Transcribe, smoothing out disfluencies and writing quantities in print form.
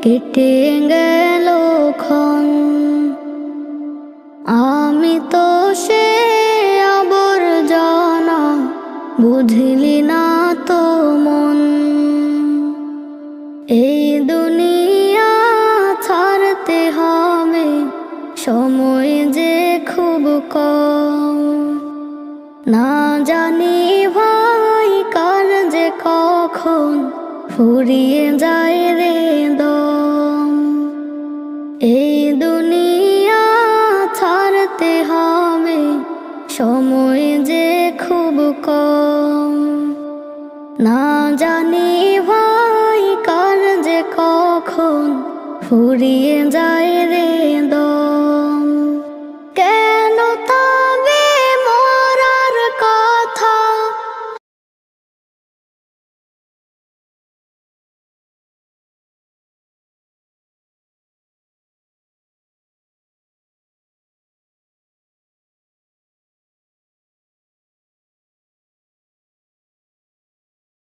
কেটে গেল ক্ষণ। আমি তো সে আবর্জনা, বুঝলি না তো মন। এই দুনিয়া ছাড়তে হবে, সময় যে খুব কম। না জানি ভাই কার যে কখন ফুরিয়ে যায় রে দম। এই দুনিয়া ছাড়তে হবে, সময় যে খুব কম। না জানি ভাই কার যে কখন ফুরিয়ে যায় রে দম।